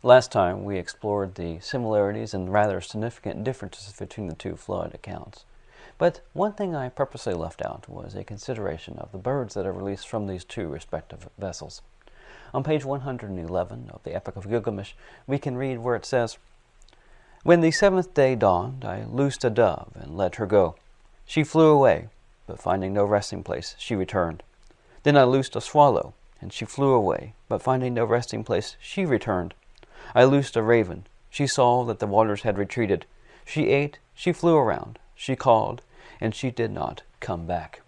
Last time we explored the similarities and rather significant differences between the two flood accounts. But one thing I purposely left out was a consideration of the birds that are released from these two respective vessels. On page 111 of the Epic of Gilgamesh, we can read where it says, "When the seventh day dawned, I loosed a dove and let her go. She flew away, but finding no resting place, she returned. Then I loosed a swallow, and she flew away, but finding no resting place, she returned. I loosed a raven. She saw that the waters had retreated. She ate, she flew around, she called, and she did not come back."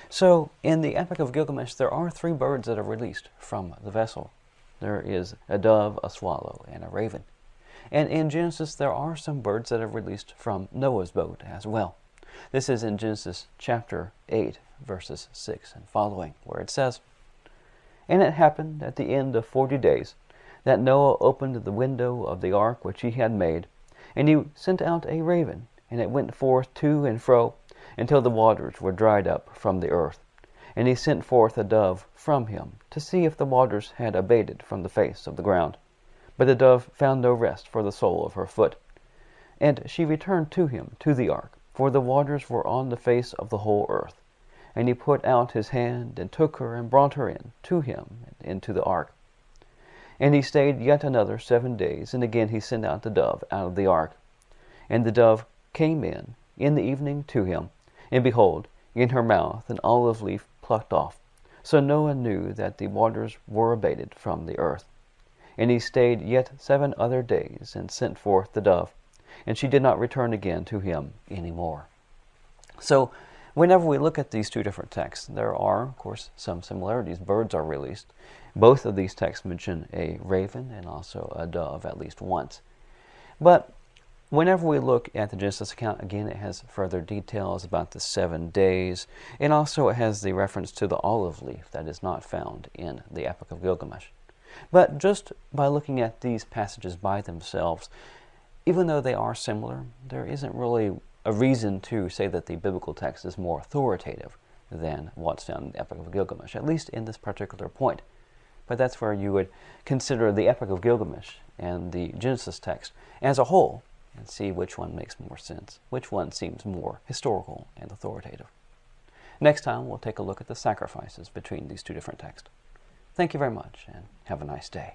So, in the Epic of Gilgamesh, there are three birds that are released from the vessel. There is a dove, a swallow, and a raven. And in Genesis, there are some birds that are released from Noah's boat as well. This is in Genesis chapter 8, verses 6 and following, where it says, "And it happened at the end of 40 days, that Noah opened the window of the ark which he had made, and he sent out a raven, and it went forth to and fro, until the waters were dried up from the earth. And he sent forth a dove from him, to see if the waters had abated from the face of the ground. But the dove found no rest for the sole of her foot. And she returned to him to the ark, for the waters were on the face of the whole earth. And he put out his hand, and took her, and brought her in to him into the ark. And he stayed yet another 7 days, and again he sent out the dove out of the ark. And the dove came in the evening to him, and behold, in her mouth an olive leaf plucked off. So Noah knew that the waters were abated from the earth. And he stayed yet 7 other days, and sent forth the dove, and she did not return again to him any more." So, whenever we look at these two different texts, there are, of course, some similarities. Birds are released. Both of these texts mention a raven and also a dove at least once. But whenever we look at the Genesis account, again, it has further details about the 7 days, and also it has the reference to the olive leaf that is not found in the Epic of Gilgamesh. But just by looking at these passages by themselves, even though they are similar, there isn't really a reason to say that the biblical text is more authoritative than what's found in the Epic of Gilgamesh, at least in this particular point. But that's where you would consider the Epic of Gilgamesh and the Genesis text as a whole and see which one makes more sense, which one seems more historical and authoritative. Next time, we'll take a look at the sacrifices between these two different texts. Thank you very much, and have a nice day.